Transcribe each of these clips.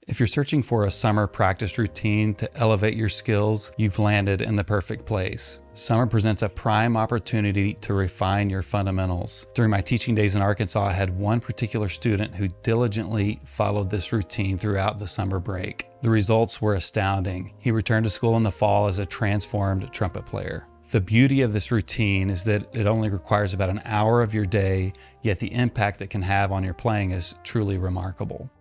If you're searching for a summer practice routine to elevate your skills, you've landed in the perfect place. Summer presents a prime opportunity to refine your fundamentals. During my teaching days in Arkansas, I had one particular student who diligently followed this routine throughout the summer break. The results were astounding. He returned to school in the fall as a transformed trumpet player. The beauty of this routine is that it only requires about an hour of your day, yet the impact it can have on your playing is truly remarkable.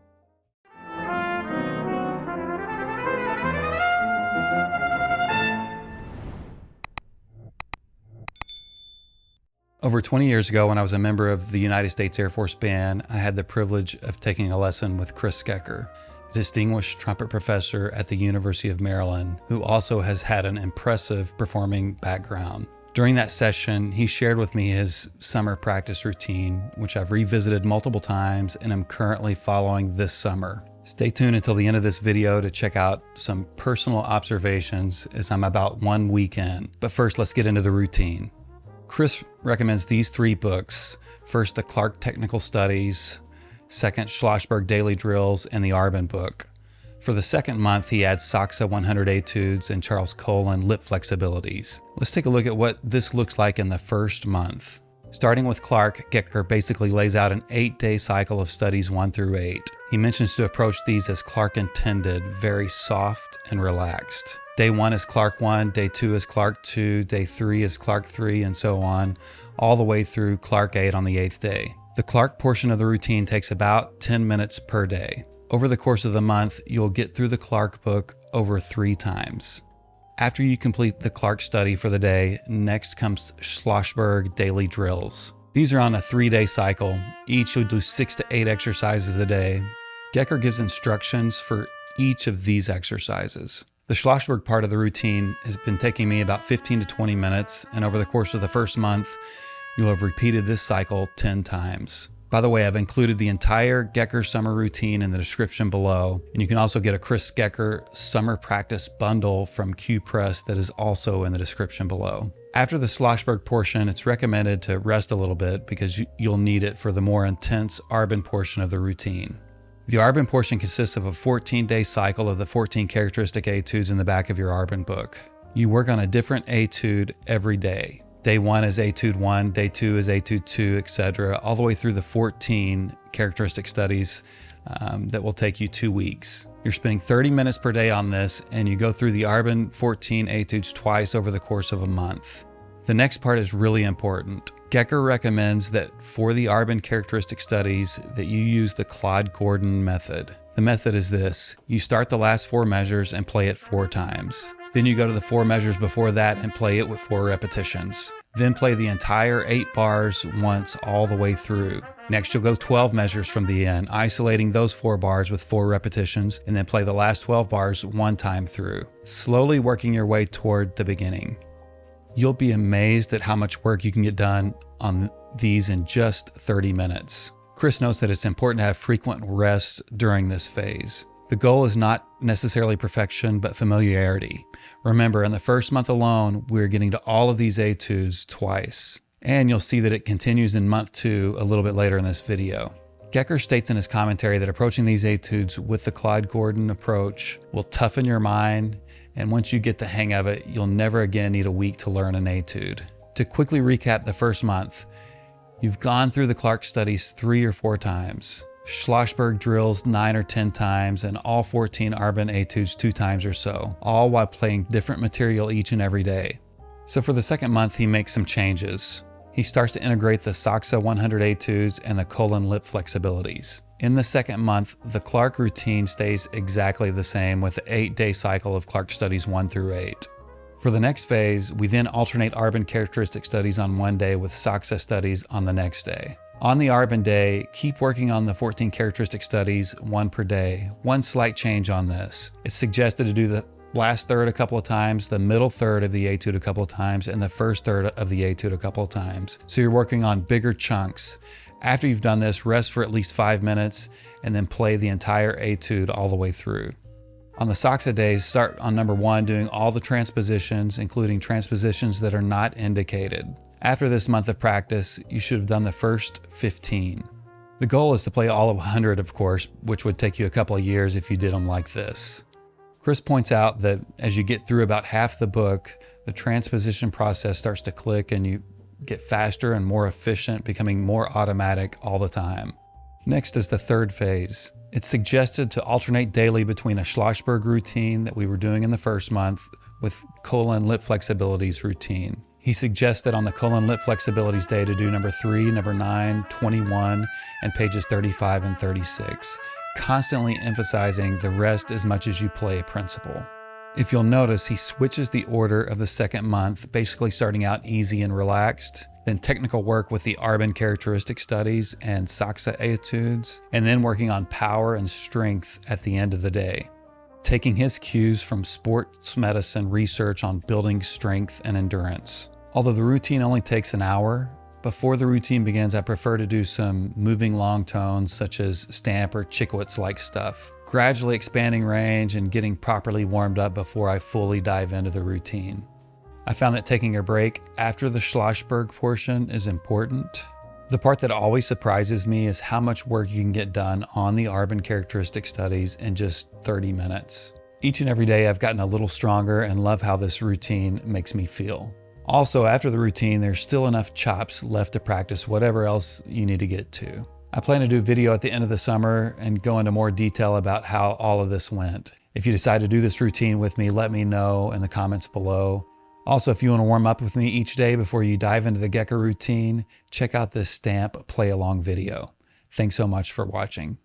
Over 20 years ago, when I was a member of the United States Air Force Band, I had the privilege of taking a lesson with Gekker, a distinguished trumpet professor at the University of Maryland, who also has had an impressive performing background. During that session, he shared with me his summer practice routine, which I've revisited multiple times and am currently following this summer. Stay tuned until the end of this video to check out some personal observations as I'm about 1 week in. But first, let's get into the routine. Chris recommends these 3 books. First, the Clark Technical Studies, second, Schlossberg Daily Drills, and the Arbin book. For the second month, he adds Saxa 100 Etudes and Charles Colin Lip Flexibilities. Let's take a look at what this looks like in the first month. Starting with Clark, Gekker basically lays out an 8-day cycle of studies 1 through 8. He mentions to approach these as Clark intended, very soft and relaxed. Day 1 is Clark 1, day 2 is Clark 2, day 3 is Clark 3, and so on, all the way through Clark 8 on the 8th day. The Clark portion of the routine takes about 10 minutes per day. Over the course of the month, you'll get through the Clark book over 3 times. After you complete the Clark study for the day, next comes Schlossberg Daily Drills. These are on a 3-day cycle. Each will do 6 to 8 exercises a day. Gekker gives instructions for each of these exercises. The Schlossberg part of the routine has been taking me about 15 to 20 minutes, and over the course of the first month, you'll have repeated this cycle 10 times. By the way, I've included the entire Gekker summer routine in the description below, and you can also get a Chris Gekker summer practice bundle from Q Press that is also in the description below. After the Schlossberg portion, it's recommended to rest a little bit because you'll need it for the more intense Arbin portion of the routine. The Arbin portion consists of a 14-day cycle of the 14 characteristic etudes in the back of your Arbin book. You work on a different etude every day. Day 1 is etude 1, day 2 is etude 2, etc., all the way through the 14 characteristic studies that will take you 2 weeks. You're spending 30 minutes per day on this, and you go through the Arbin 14 etudes twice over the course of a month. The next part is really important. Gekker recommends that for the Arbin characteristic studies that you use the Claude Gordon method. The method is this: you start the last 4 measures and play it 4 times. Then you go to the 4 measures before that and play it with 4 repetitions. Then play the entire 8 bars once all the way through. Next, you'll go 12 measures from the end, isolating those 4 bars with 4 repetitions, and then play the last 12 bars 1 time through, slowly working your way toward the beginning. You'll be amazed at how much work you can get done on these in just 30 minutes. Chris notes that it's important to have frequent rests during this phase. The goal is not necessarily perfection, but familiarity. Remember, in the first month alone, we're getting to all of these etudes twice. And you'll see that it continues in month 2 a little bit later in this video. Gekker states in his commentary that approaching these etudes with the Claude Gordon approach will toughen your mind, and once you get the hang of it, you'll never again need a week to learn an etude. To quickly recap the first month, you've gone through the Clark studies 3 or 4 times, Schlossberg drills 9 or 10 times, and all 14 Arbin etudes 2 times or so, all while playing different material each and every day. So for the second month, he makes some changes. He starts to integrate the Saxa 100 etudes and the Colin Lip Flexibilities. In the second month, the Clark routine stays exactly the same with the 8-day cycle of Clark studies 1 through 8. For the next phase, we then alternate Arbin characteristic studies on one day with Saxa studies on the next day. On the Arbin day, keep working on the 14 characteristic studies, 1 per day. One slight change on this. It's suggested to do the last third a couple of times, the middle third of the etude a couple of times, and the first third of the etude a couple of times. So you're working on bigger chunks. After you've done this, rest for at least 5 minutes and then play the entire etude all the way through. On the Saxa days, start on number 1 doing all the transpositions, including transpositions that are not indicated. After this month of practice, you should have done the first 15. The goal is to play all of 100, of course, which would take you a couple of years if you did them like this. Chris points out that as you get through about half the book, the transposition process starts to click and you get faster and more efficient, becoming more automatic all the time. Next is the third phase. It's suggested to alternate daily between a Schlossberg routine that we were doing in the first month with colon lip flexibilities routine. He suggested on the colon lip flexibilities day to do number 3, number 9, 21, and pages 35 and 36, constantly emphasizing the rest as much as you play principle. If you'll notice, he switches the order of the second month, basically starting out easy and relaxed, then technical work with the Arbin characteristic studies and Saxa etudes, and then working on power and strength at the end of the day, taking his cues from sports medicine research on building strength and endurance. Although the routine only takes an hour, before the routine begins, I prefer to do some moving long tones such as Stamp or Chickwitz-like stuff, gradually expanding range and getting properly warmed up before I fully dive into the routine. I found that taking a break after the Schlossberg portion is important. The part that always surprises me is how much work you can get done on the Arbin characteristic studies in just 30 minutes. Each and every day I've gotten a little stronger and love how this routine makes me feel. Also, after the routine, there's still enough chops left to practice whatever else you need to get to. I plan to do a video at the end of the summer and go into more detail about how all of this went. If you decide to do this routine with me, let me know in the comments below. Also, if you want to warm up with me each day before you dive into the Gekker routine, check out this Stamp play along video. Thanks so much for watching.